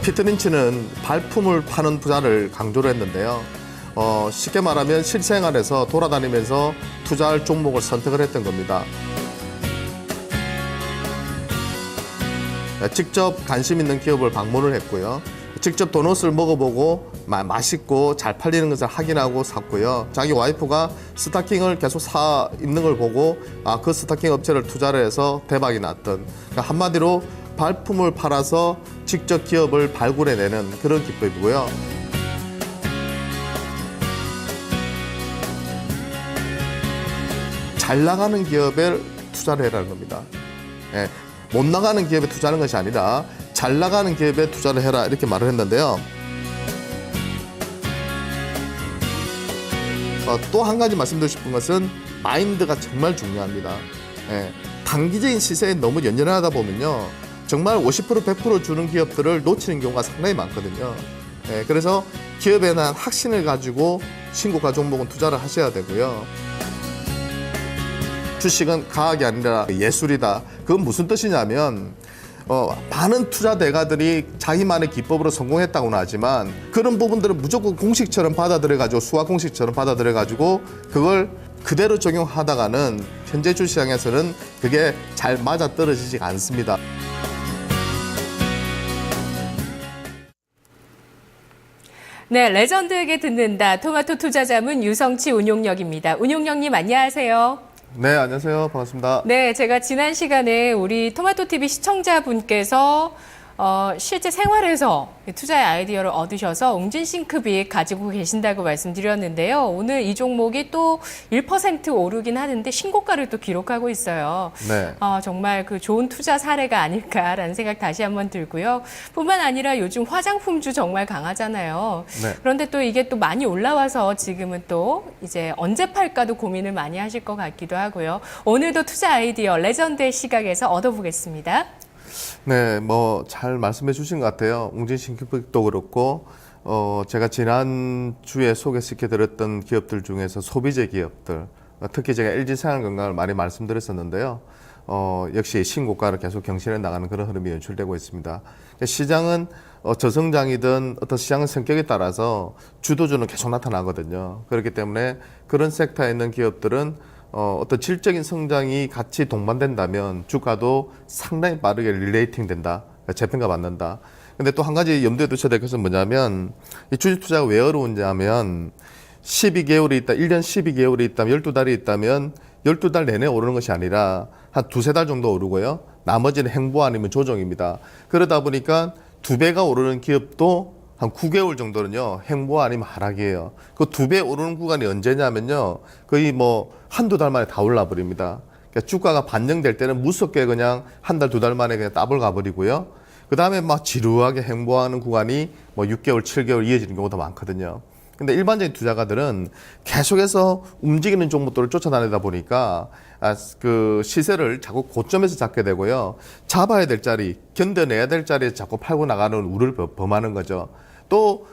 피터 린치는 발품을 파는 투자를 강조를 했는데요. 쉽게 말하면 실생활에서 돌아다니면서 투자할 종목을 선택을 했던 겁니다. 직접 관심 있는 기업을 방문을 했고요. 직접 도넛을 먹어보고 맛있고 잘 팔리는 것을 확인하고 샀고요. 자기 와이프가 스타킹을 계속 사 입는 걸 보고 그 스타킹 업체를 투자를 해서 대박이 났던, 그러니까 한마디로 발품을 팔아서 직접 기업을 발굴해내는 그런 기법이고요. 잘 나가는 기업에 투자를 해라는 겁니다. 예, 못 나가는 기업에 투자하는 것이 아니라 잘 나가는 기업에 투자를 해라, 이렇게 말을 했는데요. 또 한 가지 말씀드리고 싶은 것은 마인드가 정말 중요합니다. 예, 단기적인 시세에 너무 연연하다 보면요, 정말 50% 100% 주는 기업들을 놓치는 경우가 상당히 많거든요. 예, 그래서 기업에 대한 확신을 가지고 신고가 종목은 투자를 하셔야 되고요. 주식은 과학이 아니라 예술이다. 그건 무슨 뜻이냐면 많은 투자 대가들이 자기만의 기법으로 성공했다고는 하지만 그런 부분들을 무조건 공식처럼 받아들여가지고, 수학 공식처럼 받아들여가지고 그걸 그대로 적용하다가는 현재 주시장에서는 그게 잘 맞아떨어지지 않습니다. 네, 레전드에게 듣는다. 토마토 투자자문 유성치 운용력입니다. 운용력님 안녕하세요. 네, 안녕하세요. 반갑습니다. 네, 제가 지난 시간에 우리 토마토TV 시청자분께서 실제 생활에서 투자의 아이디어를 얻으셔서 웅진싱크빅 가지고 계신다고 말씀드렸는데요. 오늘 이 종목이 또 1% 오르긴 하는데 신고가를 또 기록하고 있어요. 네. 정말 그 좋은 투자 사례가 아닐까라는 생각 다시 한번 들고요. 뿐만 아니라 요즘 화장품주 정말 강하잖아요. 네. 그런데 또 이게 또 많이 올라와서 지금은 또 이제 언제 팔까도 고민을 많이 하실 것 같기도 하고요. 오늘도 투자 아이디어 레전드의 시각에서 얻어보겠습니다. 네, 잘 말씀해 주신 것 같아요. 웅진싱크빅도 그렇고, 제가 지난주에 소개시켜 드렸던 기업들 중에서 소비재 기업들, 특히 제가 LG생활건강을 많이 말씀드렸었는데요. 역시 신고가를 계속 경신해 나가는 그런 흐름이 연출되고 있습니다. 시장은 저성장이든 어떤 시장의 성격에 따라서 주도주는 계속 나타나거든요. 그렇기 때문에 그런 섹터에 있는 기업들은 어떤 질적인 성장이 같이 동반된다면 주가도 상당히 빠르게 릴레이팅 된다. 재평가 받는다. 근데 또 한 가지 염두에 두셔야 될 것은 뭐냐면, 이 주식 투자가 왜 어려운지 하면 12개월이 있다, 1년 12개월이 있다면, 12달이 있다면 12달 내내 오르는 것이 아니라 한 두세 달 정도 오르고요. 나머지는 행보 아니면 조정입니다. 그러다 보니까 2배가 오르는 기업도 한 9개월 정도는요, 행보 아니면 하락이에요. 그 2배 오르는 구간이 언제냐면요, 거의 한두 달 만에 다 올라버립니다. 그러니까 주가가 반영될 때는 무섭게 그냥 한 달, 두 달 만에 그냥 따블 가버리고요. 그 다음에 지루하게 행보하는 구간이 6개월, 7개월 이어지는 경우도 많거든요. 근데 일반적인 투자가들은 계속해서 움직이는 종목들을 쫓아다니다 보니까 그 시세를 자꾸 고점에서 잡게 되고요. 잡아야 될 자리, 견뎌내야 될 자리에 자꾸 팔고 나가는 우를 범하는 거죠. 또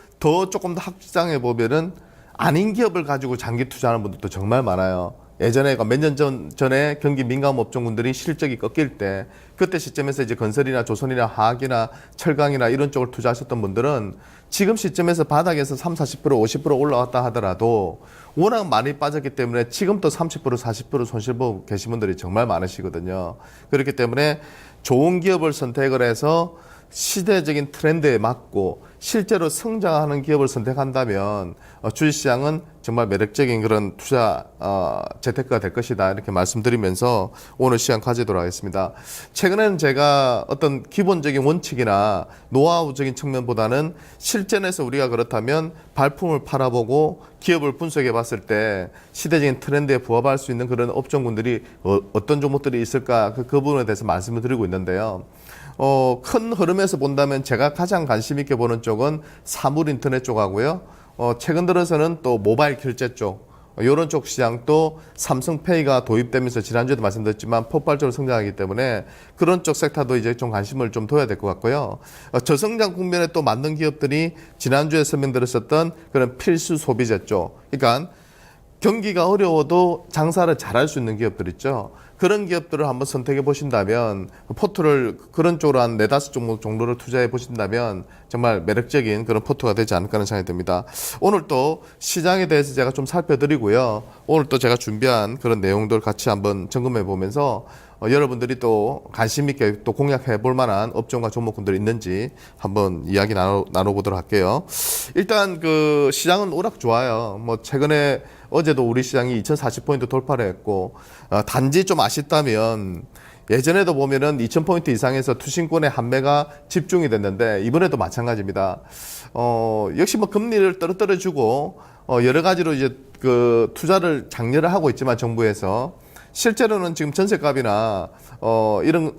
조금 더 확장해 보면은 아닌 기업을 가지고 장기 투자하는 분들도 정말 많아요. 예전에 몇 년 전에 경기 민감 업종군들이 실적이 꺾일 때, 그때 시점에서 이제 건설이나 조선이나 화학이나 철강이나 이런 쪽을 투자하셨던 분들은 지금 시점에서 바닥에서 30, 40% 50% 올라왔다 하더라도 워낙 많이 빠졌기 때문에 지금 또 30% 40% 손실 보고 계신 분들이 정말 많으시거든요. 그렇기 때문에 좋은 기업을 선택을 해서 시대적인 트렌드에 맞고 실제로 성장하는 기업을 선택한다면 주식시장은 정말 매력적인 그런 투자 재테크가 될 것이다, 이렇게 말씀드리면서 오늘 시간 가지도록 하겠습니다. 최근에는 제가 어떤 기본적인 원칙이나 노하우적인 측면보다는 실전에서 우리가 그렇다면 발품을 팔아보고 기업을 분석해 봤을 때 시대적인 트렌드에 부합할 수 있는 그런 업종군들이 어떤 종목들이 있을까, 그 부분에 대해서 말씀을 드리고 있는데요. 큰 흐름에서 본다면 제가 가장 관심 있게 보는 쪽은 사물 인터넷 쪽하고요. 최근 들어서는 또 모바일 결제 쪽, 이런 쪽 시장도 삼성페이가 도입되면서 지난주에도 말씀드렸지만 폭발적으로 성장하기 때문에 그런 쪽 섹터도 이제 좀 관심을 좀 둬야 될 것 같고요. 저성장 국면에 또 맞는 기업들이 지난주에 설명드렸었던 그런 필수 소비재 쪽, 그러니까 경기가 어려워도 장사를 잘할 수 있는 기업들 있죠. 그런 기업들을 한번 선택해 보신다면 포트를 그런 쪽으로 한 4-5종목 정도를 투자해 보신다면 정말 매력적인 그런 포트가 되지 않을까 하는 생각이 듭니다. 오늘 또 시장에 대해서 제가 좀 살펴드리고요. 오늘 또 제가 준비한 그런 내용들 같이 한번 점검해 보면서 여러분들이 또 관심 있게 또 공략해 볼 만한 업종과 종목군들이 있는지 한번 이야기 나눠보도록 할게요. 일단 그 시장은 오락 좋아요. 뭐 최근에 어제도 우리 시장이 2040포인트 돌파를 했고, 단지 좀 아쉽다면 예전에도 보면은 2000포인트 이상에서 투신권의 한매가 집중이 됐는데 이번에도 마찬가지입니다. 역시 뭐 금리를 떨어뜨려주고, 여러 가지로 이제 그 투자를 장려를 하고 있지만 정부에서 실제로는 지금 전세값이나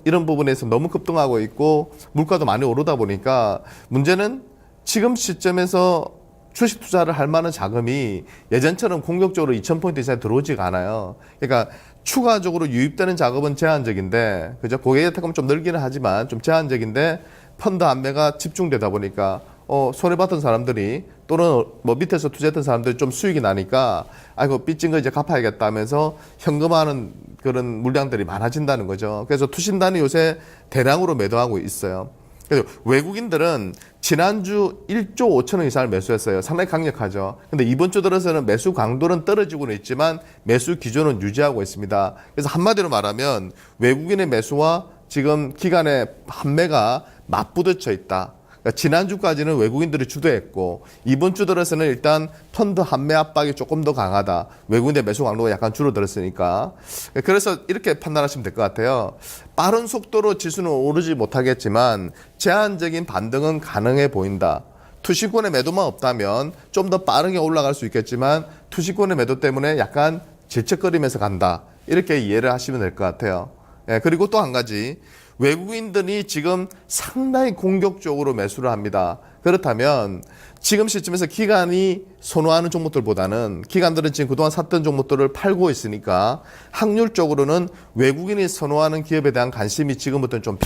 이런 부분에서 너무 급등하고 있고 물가도 많이 오르다 보니까 문제는 지금 시점에서 주식 투자를 할 만한 자금이 예전처럼 공격적으로 2000포인트 이상에 들어오지가 않아요. 그러니까 추가적으로 유입되는 작업은 제한적인데, 그죠? 고객의 태금은 좀 늘기는 하지만 좀 제한적인데 펀드 안매가 집중되다 보니까 손해봤던 사람들이 또는 뭐 밑에서 투자했던 사람들이 좀 수익이 나니까 아이고 빚진 거 이제 갚아야겠다 하면서 현금화하는 그런 물량들이 많아진다는 거죠. 그래서 투신단이 요새 대량으로 매도하고 있어요. 그래서 외국인들은 지난주 1조 5천억 이상을 매수했어요. 상당히 강력하죠. 근데 이번 주 들어서는 매수 강도는 떨어지고는 있지만 매수 기조는 유지하고 있습니다. 그래서 한마디로 말하면 외국인의 매수와 지금 기관의 판매가 맞부딪혀 있다. 그러니까 지난주까지는 외국인들이 주도했고 이번 주 들어서는 일단 펀드 한매 압박이 조금 더 강하다. 외국인의 매수 강도가 약간 줄어들었으니까. 그래서 이렇게 판단하시면 될 것 같아요. 빠른 속도로 지수는 오르지 못하겠지만 제한적인 반등은 가능해 보인다. 투시권의 매도만 없다면 좀 더 빠르게 올라갈 수 있겠지만 투시권의 매도 때문에 약간 질척거리면서 간다. 이렇게 이해를 하시면 될 것 같아요. 그리고 또 한 가지. 외국인들이 지금 상당히 공격적으로 매수를 합니다. 그렇다면 지금 시점에서 기관이 선호하는 종목들보다는 기관들은 지금 그동안 샀던 종목들을 팔고 있으니까 확률적으로는 외국인이 선호하는 기업에 대한 관심이 지금부터는 좀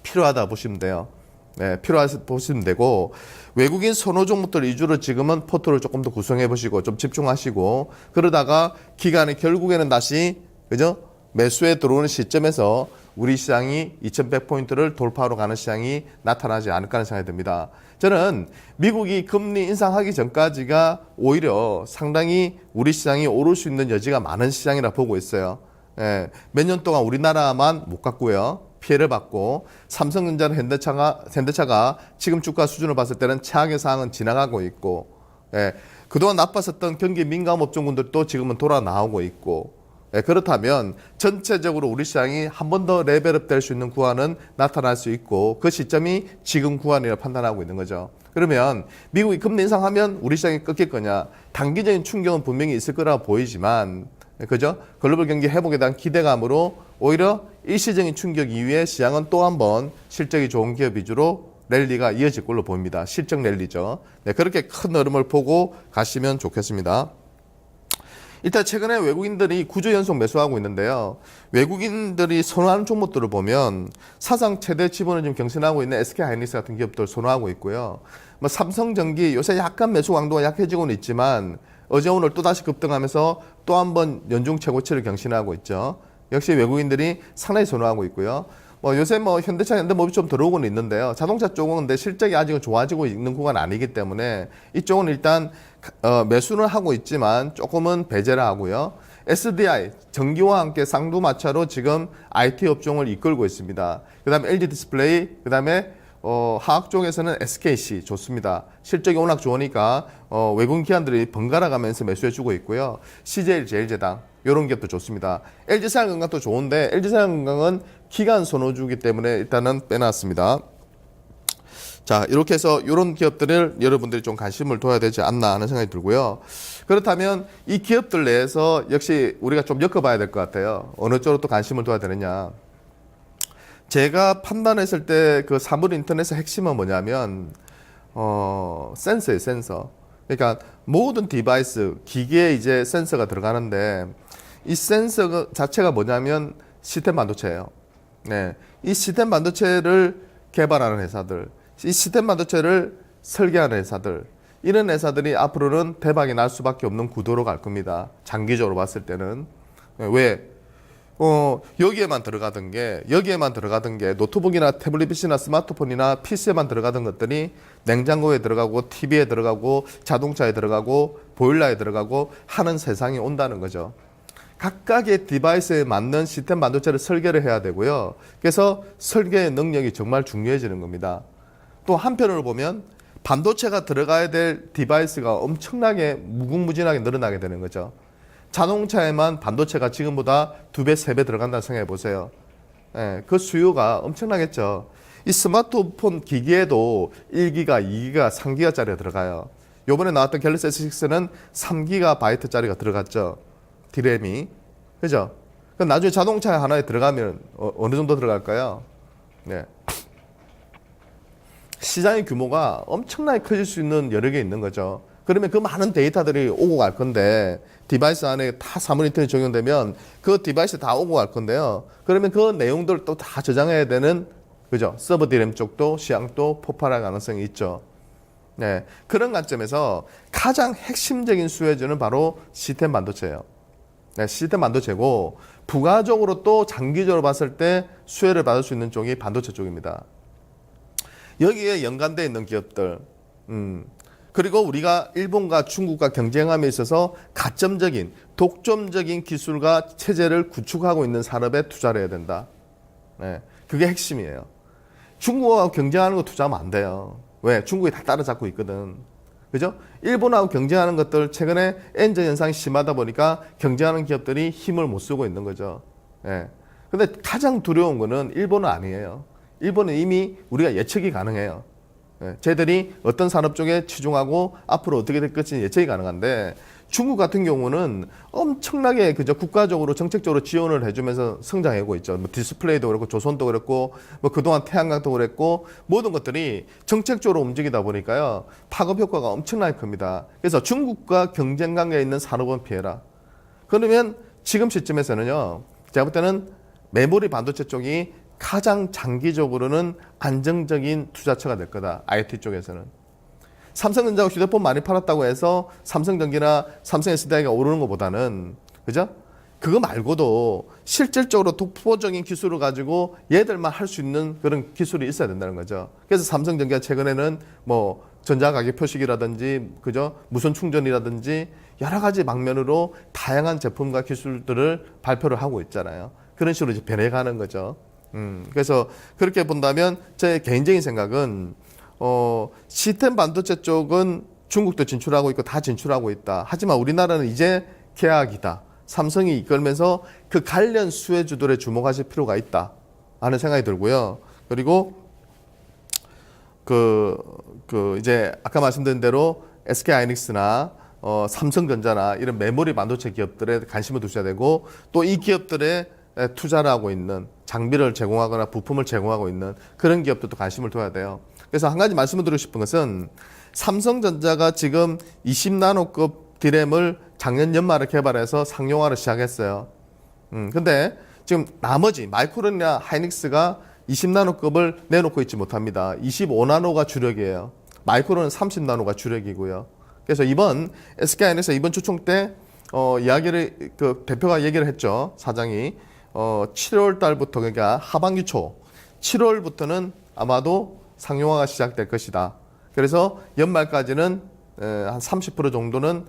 필요하다 보시면 돼요. 네, 필요하다 보시면 되고 외국인 선호 종목들 위주로 지금은 포트를 조금 더 구성해 보시고 좀 집중하시고 그러다가 기관이 결국에는 다시 그죠? 매수에 들어오는 시점에서 우리 시장이 2100포인트를 돌파하러 가는 시장이 나타나지 않을까 하는 생각이 듭니다. 저는 미국이 금리 인상하기 전까지가 오히려 상당히 우리 시장이 오를 수 있는 여지가 많은 시장이라 보고 있어요. 몇 년 동안 우리나라만 못 갔고요. 피해를 받고 삼성전자나 현대차가 지금 주가 수준을 봤을 때는 최악의 상황은 지나가고 있고 그동안 나빴었던 경기 민감 업종군들도 지금은 돌아 나오고 있고 그렇다면 전체적으로 우리 시장이 한 번 더 레벨업 될 수 있는 구간은 나타날 수 있고 그 시점이 지금 구간이라 판단하고 있는 거죠. 그러면 미국이 금리 인상하면 우리 시장이 꺾일 거냐? 단기적인 충격은 분명히 있을 거라 보이지만 그죠? 글로벌 경기 회복에 대한 기대감으로 오히려 일시적인 충격 이후에 시장은 또 한 번 실적이 좋은 기업 위주로 랠리가 이어질 걸로 보입니다. 실적 랠리죠. 그렇게 큰 흐름을 보고 가시면 좋겠습니다. 일단 최근에 외국인들이 9주 연속 매수하고 있는데요. 외국인들이 선호하는 종목들을 보면 사상 최대 지분을 지금 경신하고 있는 SK하이닉스 같은 기업들 선호하고 있고요. 뭐 삼성전기 요새 약간 매수 강도가 약해지고는 있지만 어제 오늘 또 다시 급등하면서 또 한 번 연중 최고치를 경신하고 있죠. 역시 외국인들이 상당히 선호하고 있고요. 뭐 요새 뭐 현대차, 현대모비 좀 들어오고는 있는데요. 자동차 쪽은 근데 실적이 아직은 좋아지고 있는 구간은 아니기 때문에 이쪽은 일단 매수는 하고 있지만 조금은 배제를 하고요. SDI, 전기와 함께 쌍두마차로 지금 IT 업종을 이끌고 있습니다. 그 다음에 LG 디스플레이, 그 다음에 화학 쪽에서는 SKC 좋습니다. 실적이 워낙 좋으니까 외국인 기관들이 번갈아 가면서 매수해주고 있고요. CJ 제일제당 이런 기업도 좋습니다. LG생활건강도 좋은데 LG생활건강은 기관 선호주기 때문에 일단은 빼놨습니다. 자, 이렇게 해서 이런 기업들을 여러분들이 좀 관심을 둬야 되지 않나 하는 생각이 들고요. 그렇다면 이 기업들 내에서 역시 우리가 좀 엮어봐야 될 것 같아요. 어느 쪽으로 또 관심을 둬야 되느냐. 제가 판단했을 때 그 사물 인터넷의 핵심은 뭐냐면 센서예요, 센서. 그러니까 모든 디바이스, 기계에 이제 센서가 들어가는데 이 센서 자체가 뭐냐면 시스템 반도체예요. 네, 이 시스템 반도체를 개발하는 회사들, 이 시스템 반도체를 설계하는 회사들, 이런 회사들이 앞으로는 대박이 날 수밖에 없는 구도로 갈 겁니다. 장기적으로 봤을 때는. 왜? 여기에만 들어가던 게 노트북이나 태블릿이나 스마트폰이나 PC에만 들어가던 것들이 냉장고에 들어가고 TV에 들어가고 자동차에 들어가고 보일러에 들어가고 하는 세상이 온다는 거죠. 각각의 디바이스에 맞는 시스템 반도체를 설계를 해야 되고요. 그래서 설계의 능력이 정말 중요해지는 겁니다. 또 한편으로 보면 반도체가 들어가야 될 디바이스가 엄청나게 무궁무진하게 늘어나게 되는 거죠. 자동차에만 반도체가 지금보다 2배, 3배 들어간다고 생각해 보세요. 예, 그 수요가 엄청나겠죠. 이 스마트폰 기기에도 1기가, 2기가, 3기가짜리가 들어가요. 요번에 나왔던 갤럭시 S6는 3GB짜리가 들어갔죠. 디램이. 그죠? 그럼 나중에 자동차 하나에 들어가면 어느 정도 들어갈까요? 네. 시장의 규모가 엄청나게 커질 수 있는 여력이 있는 거죠. 그러면 그 많은 데이터들이 오고 갈 건데 디바이스 안에 다 사물 인터넷이 적용되면 그 디바이스 다 오고 갈 건데요. 그러면 그 내용들을 또 다 저장해야 되는 그죠? 서버 디램 쪽도 시장도 폭발할 가능성이 있죠. 네. 그런 관점에서 가장 핵심적인 수혜주는 바로 시스템 반도체예요. 네, 시스템 반도체고 부가적으로 또 장기적으로 봤을 때 수혜를 받을 수 있는 쪽이 반도체 쪽입니다. 여기에 연관되어 있는 기업들, 그리고 우리가 일본과 중국과 경쟁함에 있어서 가점적인, 독점적인 기술과 체제를 구축하고 있는 산업에 투자를 해야 된다. 네, 그게 핵심이에요. 중국하고 경쟁하는 거 투자하면 안 돼요. 왜? 중국이 다 따라잡고 있거든. 그죠? 일본하고 경쟁하는 것들 최근에 엔저 현상이 심하다 보니까 경쟁하는 기업들이 힘을 못 쓰고 있는 거죠. 예. 근데 가장 두려운 거는 일본은 아니에요. 일본은 이미 우리가 예측이 가능해요. 예. 쟤들이 어떤 산업 쪽에 치중하고 앞으로 어떻게 될 것인지 예측이 가능한데 중국 같은 경우는 엄청나게 그저 국가적으로 정책적으로 지원을 해주면서 성장하고 있죠. 뭐 디스플레이도 그렇고 조선도 그렇고 뭐 그동안 태양광도 그랬고 모든 것들이 정책적으로 움직이다 보니까요 파급 효과가 엄청나게 큽니다. 그래서 중국과 경쟁 관계에 있는 산업은 피해라. 그러면 지금 시점에서는요 제가 볼 때는 메모리 반도체 쪽이 가장 장기적으로는 안정적인 투자처가 될 거다. IT 쪽에서는. 삼성전자가 휴대폰 많이 팔았다고 해서 삼성전기나 삼성 SDI가 오르는 것보다는 그죠? 그거 말고도 실질적으로 독보적인 기술을 가지고 얘들만 할 수 있는 그런 기술이 있어야 된다는 거죠. 그래서 삼성전기가 최근에는 뭐 전자가격 표식이라든지 그죠? 무선 충전이라든지 여러 가지 방면으로 다양한 제품과 기술들을 발표를 하고 있잖아요. 그런 식으로 이제 변해가는 거죠. 그래서 그렇게 본다면 제 개인적인 생각은 시스템 반도체 쪽은 중국도 진출하고 있고 다 진출하고 있다. 하지만 우리나라는 이제 계약이다. 삼성이 이끌면서 그 관련 수혜주들에 주목하실 필요가 있다. 하는 생각이 들고요. 그리고 이제 아까 말씀드린 대로 SK 하이닉스나 삼성전자나 이런 메모리 반도체 기업들에 관심을 두셔야 되고 또 이 기업들에 투자를 하고 있는 장비를 제공하거나 부품을 제공하고 있는 그런 기업들도 관심을 둬야 돼요. 그래서 한 가지 말씀을 드리고 싶은 것은 삼성전자가 지금 20나노급 디램을 작년 연말에 개발해서 상용화를 시작했어요. 근데 지금 나머지 마이크론이나 하이닉스가 20나노급을 내놓고 있지 못합니다. 25나노가 주력이에요. 마이크론은 30나노가 주력이고요. 그래서 이번 SK하이닉스 이번 주총 때 이야기를 대표가 얘기를 했죠. 사장이 7월 달부터 그러니까 하반기 초 7월부터는 아마도 상용화가 시작될 것이다. 그래서 연말까지는 한 30% 정도는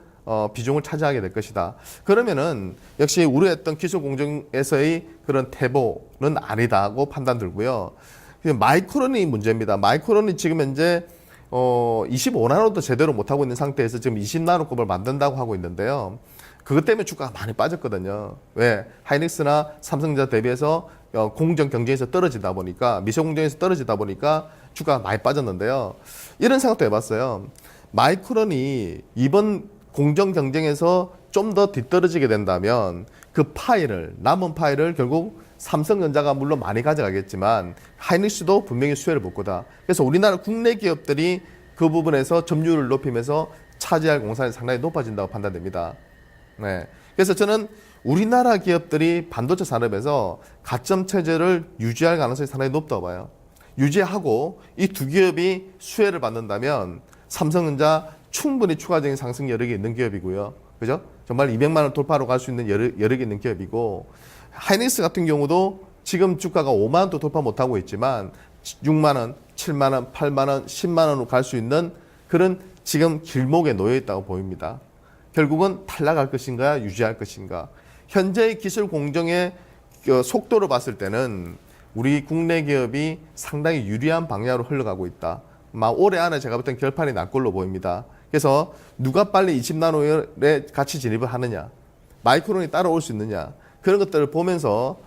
비중을 차지하게 될 것이다. 그러면은 역시 우려했던 기술 공정에서의 그런 태보는 아니다고 판단 들고요. 마이크론이 문제입니다. 마이크론이 지금 현재 25나노도 제대로 못하고 있는 상태에서 지금 20나노급을 만든다고 하고 있는데요. 그것 때문에 주가가 많이 빠졌거든요. 왜? 하이닉스나 삼성전자 대비해서 공정 경쟁에서 떨어지다 보니까 미세 공정에서 떨어지다 보니까 주가가 많이 빠졌는데요. 이런 생각도 해봤어요. 마이크론이 이번 공정 경쟁에서 좀 더 뒤떨어지게 된다면 그 남은 파일을 결국 삼성전자가 물론 많이 가져가겠지만 하이닉스도 분명히 수혜를 볼 거다. 그래서 우리나라 국내 기업들이 그 부분에서 점유율을 높이면서 차지할 공산이 상당히 높아진다고 판단됩니다. 네. 그래서 저는 우리나라 기업들이 반도체 산업에서 가점 체제를 유지할 가능성이 상당히 높다고 봐요. 유지하고 이 두 기업이 수혜를 받는다면 삼성전자 충분히 추가적인 상승 여력이 있는 기업이고요. 그죠? 정말 200만 원 돌파로 갈 수 있는 여력이 있는 기업이고, 하이닉스 같은 경우도 지금 주가가 5만 원도 돌파 못하고 있지만 6만 원, 7만 원, 8만 원, 10만 원으로 갈 수 있는 그런 지금 길목에 놓여 있다고 보입니다. 결국은 탈락할 것인가 유지할 것인가. 현재의 기술 공정의 속도로 봤을 때는 우리 국내 기업이 상당히 유리한 방향으로 흘러가고 있다. 올해 안에 제가 볼 땐 결판이 날 걸로 보입니다. 그래서 누가 빨리 20나노에 같이 진입을 하느냐, 마이크론이 따라올 수 있느냐, 그런 것들을 보면서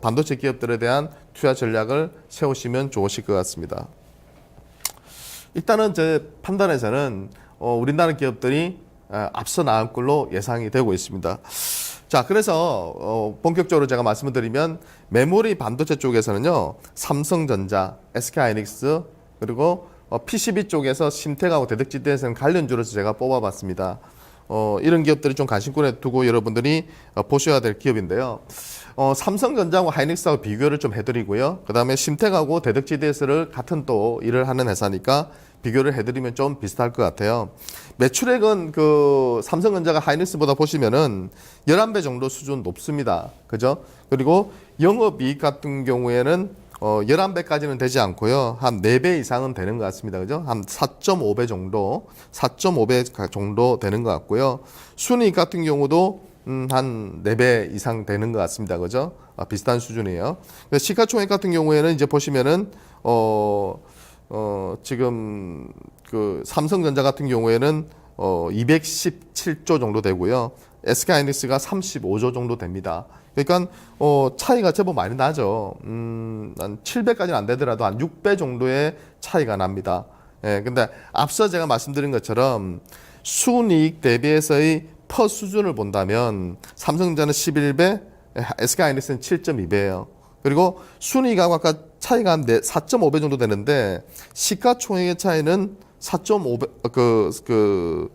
반도체 기업들에 대한 투자 전략을 세우시면 좋으실 것 같습니다. 일단은 제 판단에서는 우리나라 기업들이 앞서 나갈 걸로 예상이 되고 있습니다. 자, 그래서 본격적으로 제가 말씀을 드리면 메모리 반도체 쪽에서는요, 삼성전자, SK하이닉스, 그리고 PCB 쪽에서 심텍하고 대덕지대에서는 관련주로서 제가 뽑아봤습니다. 이런 기업들이 좀 관심권에 두고 여러분들이 보셔야 될 기업인데요. 삼성전자하고 하이닉스하고 비교를 좀 해드리고요. 그 다음에 심텍하고 대덕지대에서를 같은 또 일을 하는 회사니까 비교를 해드리면 좀 비슷할 것 같아요. 매출액은 그 삼성전자가 하이닉스보다 보시면은 11배 정도 수준 높습니다. 그죠? 그리고 영업이익 같은 경우에는 11배까지는 되지 않고요. 한 4배 이상은 되는 것 같습니다. 그죠? 한 4.5배 정도, 4.5배 정도 되는 것 같고요. 순이익 같은 경우도 한 4배 이상 되는 것 같습니다. 그죠? 비슷한 수준이에요. 시가총액 같은 경우에는 이제 보시면은, 지금 그 삼성전자 같은 경우에는 217조 정도 되고요. SK하이닉스가 35조 정도 됩니다. 그러니까 차이가 제법 많이 나죠. 한 7배까지는 안 되더라도 한 6배 정도의 차이가 납니다. 예, 근데 앞서 제가 말씀드린 것처럼 순이익 대비해서의 퍼 수준을 본다면 삼성전자는 11배, SK하이닉스는 7.2배예요. 그리고 순이익하고 아까 차이가 한 4.5배 정도 되는데 시가총액의 차이는 4.5배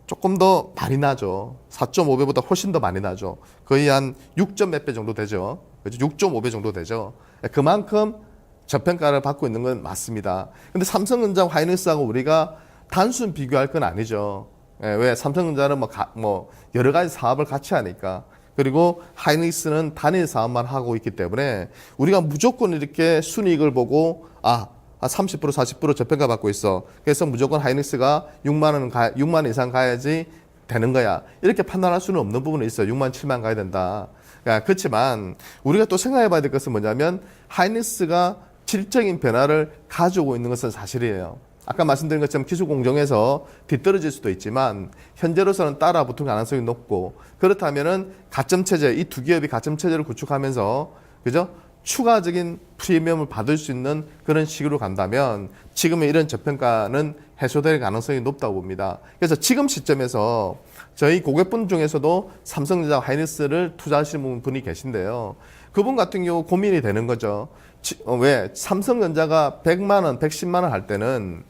조금 더 많이 나죠. 4.5배보다 훨씬 더 많이 나죠. 거의 한 6점 몇 배 정도 되죠. 그죠? 6.5배 정도 되죠. 그만큼 저평가를 받고 있는 건 맞습니다. 근데 삼성전자와 하이닉스하고 우리가 단순 비교할 건 아니죠. 왜? 삼성전자는 뭐 여러 가지 사업을 같이 하니까. 그리고 하이닉스는 단일 사업만 하고 있기 때문에 우리가 무조건 이렇게 순이익을 보고 30% 40% 저평가 받고 있어. 그래서 무조건 하이닉스가 6만 원 이상 가야지 되는 거야. 이렇게 판단할 수는 없는 부분이 있어요. 6만 7만 가야 된다. 그렇지만 우리가 또 생각해 봐야 될 것은 뭐냐면 하이닉스가 질적인 변화를 가지고 있는 것은 사실이에요. 아까 말씀드린 것처럼 기술 공정에서 뒤떨어질 수도 있지만 현재로서는 따라 붙을 가능성이 높고 그렇다면은 가점 체제, 이 두 기업이 가점 체제를 구축하면서 그죠? 추가적인 프리미엄을 받을 수 있는 그런 식으로 간다면 지금의 이런 저평가는 해소될 가능성이 높다고 봅니다. 그래서 지금 시점에서 저희 고객분 중에서도 삼성전자 하이닉스를 투자하시는 분이 계신데요. 그분 같은 경우 고민이 되는 거죠. 왜? 삼성전자가 100만 원, 110만 원 할 때는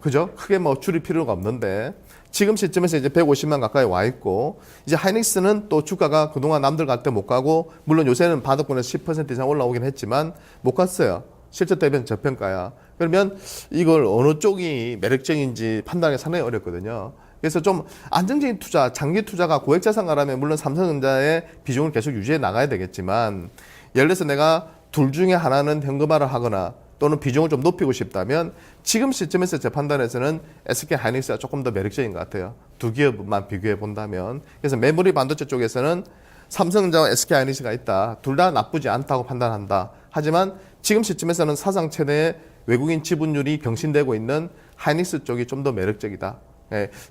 그죠? 크게 줄일 필요가 없는데 지금 시점에서 이제 150만 가까이 와 있고 이제 하이닉스는 또 주가가 그동안 남들 갈 때 못 가고 물론 요새는 바닥권에서 10% 이상 올라오긴 했지만 못 갔어요. 실제 대비는 저평가야. 그러면 이걸 어느 쪽이 매력적인지 판단하기 상당히 어렵거든요. 그래서 좀 안정적인 투자, 장기 투자가 고액 자산가라면 물론 삼성전자의 비중을 계속 유지해 나가야 되겠지만 예를 들어서 내가 둘 중에 하나는 현금화를 하거나 또는 비중을 좀 높이고 싶다면 지금 시점에서 제 판단에서는 SK하이닉스가 조금 더 매력적인 것 같아요. 두 기업만 비교해 본다면. 그래서 메모리 반도체 쪽에서는 삼성전자와 SK하이닉스가 있다. 둘 다 나쁘지 않다고 판단한다. 하지만 지금 시점에서는 사상 최대의 외국인 지분율이 경신되고 있는 하이닉스 쪽이 좀 더 매력적이다.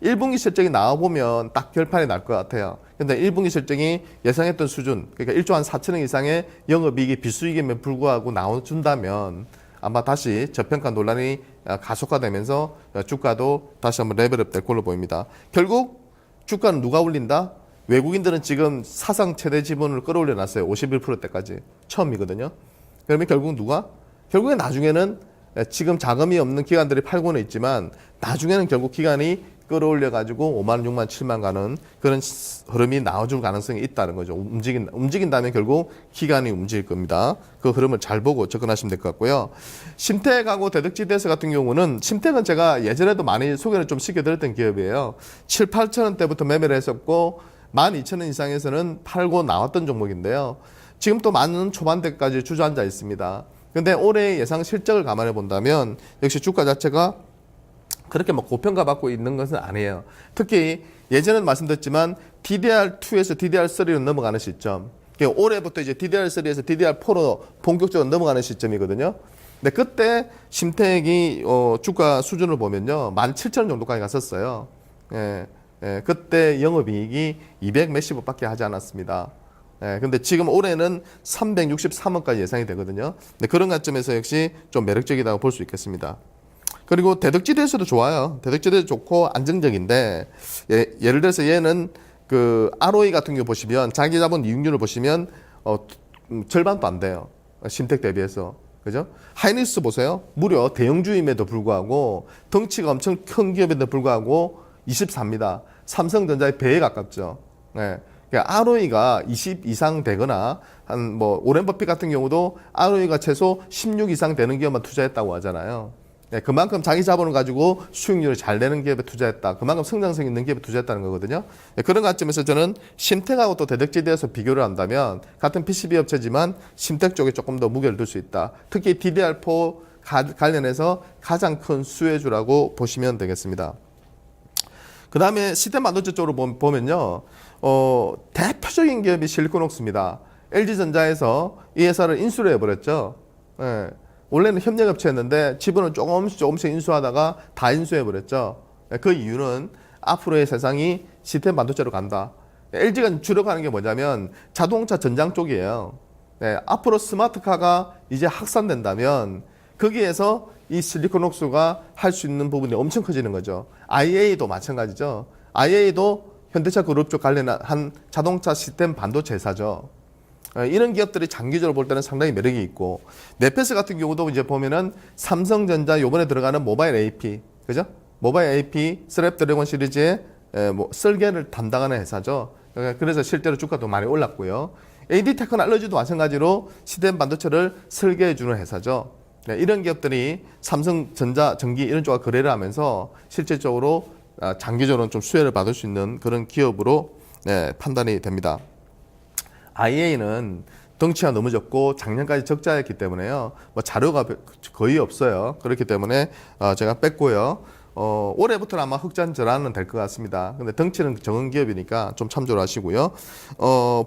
1분기 실적이 나와보면 딱 결판이 날 것 같아요. 근데 1분기 실적이 예상했던 수준, 그러니까 1조 한 4천억 이상의 영업이익이 비수익임에 불구하고 나와준다면 아마 다시 저평가 논란이 가속화되면서 주가도 다시 한번 레벨업 될 걸로 보입니다. 결국 주가는 누가 올린다? 외국인들은 지금 사상 최대 지분을 끌어올려 놨어요. 51%대까지. 처음이거든요. 그러면 결국 누가? 결국에 나중에는 지금 자금이 없는 기관들이 팔고는 있지만 나중에는 결국 기관이 끌어올려가지고 5만, 6만, 7만 가는 그런 흐름이 나와줄 가능성이 있다는 거죠. 움직인다면 결국 기관이 움직일 겁니다. 그 흐름을 잘 보고 접근하시면 될 것 같고요. 심택하고 대덕지대에서 같은 경우는 심택은 제가 예전에도 많이 소개를 좀 시켜드렸던 기업이에요. 7, 8천 원대부터 매매를 했었고 12,000원 이상에서는 팔고 나왔던 종목인데요. 지금 또 많은 초반대까지 주저앉아 있습니다. 근데 올해 예상 실적을 감안해 본다면 역시 주가 자체가 그렇게 막 고평가받고 있는 것은 아니에요. 특히 예전에는 말씀드렸지만 DDR2에서 DDR3로 넘어가는 시점. 그러니까 올해부터 이제 DDR3에서 DDR4로 본격적으로 넘어가는 시점이거든요. 근데 그때 심택이 주가 수준을 보면요. 17,000원 정도까지 갔었어요. 그때 영업이익이 200 몇십억밖에 하지 않았습니다. 근데 지금 올해는 363억까지 예상이 되거든요. 근데 그런 관점에서 역시 좀 매력적이다고 볼 수 있겠습니다. 그리고 대덕지대에서도 좋아요. 대덕지대도 좋고 안정적인데 예를 들어서 얘는 그 ROE 같은 거 보시면 자기 자본 이익률을 보시면 절반도 안 돼요. 심택 대비해서. 그죠? 하이닉스 보세요. 무려 대형주임에도 불구하고 덩치가 엄청 큰 기업에도 불구하고 24입니다. 삼성전자의 배에 가깝죠. 네. 그러니까 ROE가 20 이상 되거나 한 뭐 오렌 버핏 같은 경우도 ROE가 최소 16 이상 되는 기업만 투자했다고 하잖아요. 네, 그만큼 자기 자본을 가지고 수익률을 잘 내는 기업에 투자했다. 그만큼 성장성 있는 기업에 투자했다는 거거든요. 네, 그런 관점에서 저는 심택하고 또 대덕지대에서 비교를 한다면 같은 PCB 업체지만 심택 쪽에 조금 더 무게를 둘 수 있다. 특히 DDR4 관련해서 가장 큰 수혜주라고 보시면 되겠습니다. 그 다음에 시스템 반도체 쪽으로 보면요. 대표적인 기업이 실리콘웍스입니다. LG전자에서 이 회사를 인수를 해버렸죠. 네. 원래는 협력업체였는데 지분을 조금씩 인수하다가 다 인수해버렸죠. 그 이유는 앞으로의 세상이 시스템 반도체로 간다. LG가 주력하는 게 뭐냐면 자동차 전장 쪽이에요. 네, 앞으로 스마트카가 이제 확산된다면 거기에서 이 실리콘웍스가 할 수 있는 부분이 엄청 커지는 거죠. IA도 마찬가지죠. IA도 현대차 그룹 쪽 관련한 자동차 시스템 반도체 회사죠. 이런 기업들이 장기적으로 볼 때는 상당히 매력이 있고, 네페스 같은 경우도 이제 보면은 삼성전자 요번에 들어가는 모바일 AP, 그죠? 모바일 AP 스랩드래곤 시리즈의 뭐 설계를 담당하는 회사죠. 그래서 실제로 주가도 많이 올랐고요. AD 테크놀로지도 마찬가지로 시스템 반도체를 설계해주는 회사죠. 네, 이런 기업들이 삼성전자, 전기 이런 쪽과 거래를 하면서 실질적으로 장기적으로는 좀 수혜를 받을 수 있는 그런 기업으로 판단이 됩니다. IA는 덩치가 너무 적고 작년까지 적자였기 때문에요. 뭐 자료가 거의 없어요. 그렇기 때문에 제가 뺐고요. 올해부터는 아마 흑자 전환은 될 것 같습니다. 근데 덩치는 적은 기업이니까 좀 참조를 하시고요.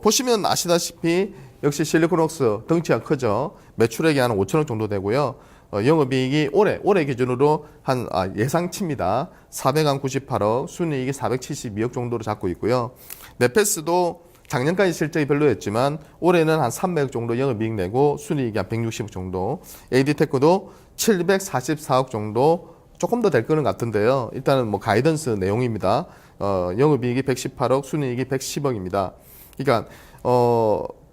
보시면 아시다시피 역시 실리콘웍스 덩치가 크죠. 매출액이 한 5천억 정도 되고요. 영업이익이 올해 기준으로 한 예상치입니다. 498억, 순이익이 472억 정도로 잡고 있고요. 네페스도 작년까지 실적이 별로였지만 올해는 한 300억 정도 영업이익 내고 순이익이 한 160억 정도. AD테크도 744억 정도 조금 더 될 거는 같은데요. 일단은 뭐 가이던스 내용입니다. 영업이익이 118억, 순이익이 110억입니다. 그러니까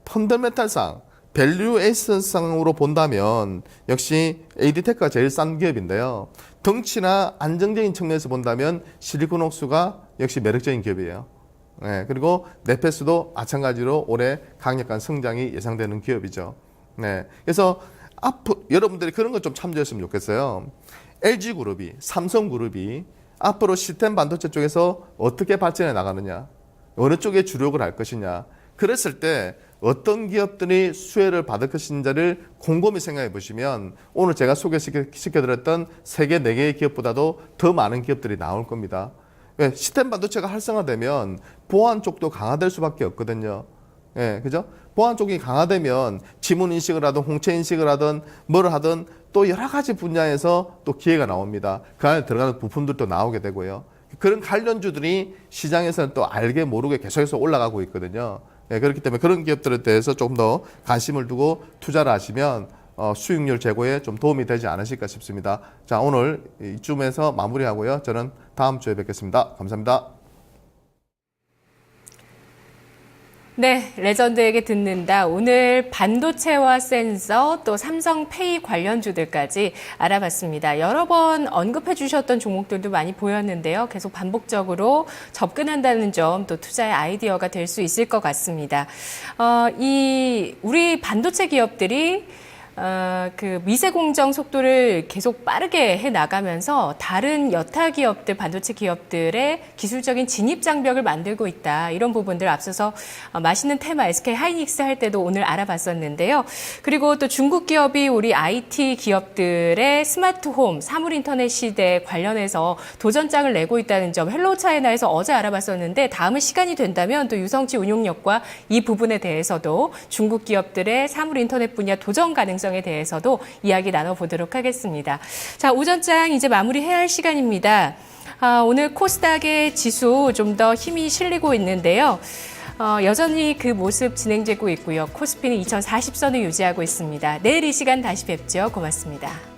펀더멘탈상 밸류에이션상으로 본다면 역시 AD테크가 제일 싼 기업인데요. 덩치나 안정적인 측면에서 본다면 실리콘웍스가 역시 매력적인 기업이에요. 네, 그리고 네페스도 마찬가지로 올해 강력한 성장이 예상되는 기업이죠. 네, 그래서 여러분들이 그런 거 좀 참조했으면 좋겠어요. LG그룹이, 삼성그룹이 앞으로 시스템 반도체 쪽에서 어떻게 발전해 나가느냐, 어느 쪽에 주력을 할 것이냐, 그랬을 때 어떤 기업들이 수혜를 받을 것인지를 곰곰이 생각해 보시면 오늘 제가 소개시켜드렸던 3개, 4개의 기업보다도 더 많은 기업들이 나올 겁니다. 왜? 시스템 반도체가 활성화되면 보안 쪽도 강화될 수밖에 없거든요. 예, 그죠? 보안 쪽이 강화되면 지문 인식을 하든 홍채 인식을 하든 뭐를 하든 또 여러 가지 분야에서 또 기회가 나옵니다. 그 안에 들어가는 부품들도 나오게 되고요. 그런 관련주들이 시장에서는 또 알게 모르게 계속해서 올라가고 있거든요. 예, 그렇기 때문에 그런 기업들에 대해서 조금 더 관심을 두고 투자를 하시면 수익률 제고에 좀 도움이 되지 않으실까 싶습니다. 자, 오늘 이쯤에서 마무리하고요. 저는 다음 주에 뵙겠습니다. 감사합니다. 네, 레전드에게 듣는다. 오늘 반도체와 센서 또 삼성페이 관련주들까지 알아봤습니다. 여러 번 언급해 주셨던 종목들도 많이 보였는데요. 계속 반복적으로 접근한다는 점 또 투자의 아이디어가 될 수 있을 것 같습니다. 우리 반도체 기업들이 그 미세 공정 속도를 계속 빠르게 해 나가면서 다른 여타 기업들, 반도체 기업들의 기술적인 진입 장벽을 만들고 있다. 이런 부분들 앞서서 맛있는 테마 SK 하이닉스 할 때도 오늘 알아봤었는데요. 그리고 또 중국 기업이 우리 IT 기업들의 스마트홈, 사물 인터넷 시대 관련해서 도전장을 내고 있다는 점 헬로우 차이나에서 어제 알아봤었는데 다음은 시간이 된다면 또 유성치 운용력과 이 부분에 대해서도 중국 기업들의 사물 인터넷 분야 도전 가능성 에 대해서도 이야기 나눠보도록 하겠습니다. 자, 오전장 이제 마무리해야 할 시간입니다. 오늘 코스닥의 지수 좀 더 힘이 실리고 있는데요. 여전히 그 모습 진행되고 있고요. 코스피는 2040선을 유지하고 있습니다. 내일 이 시간 다시 뵙죠. 고맙습니다.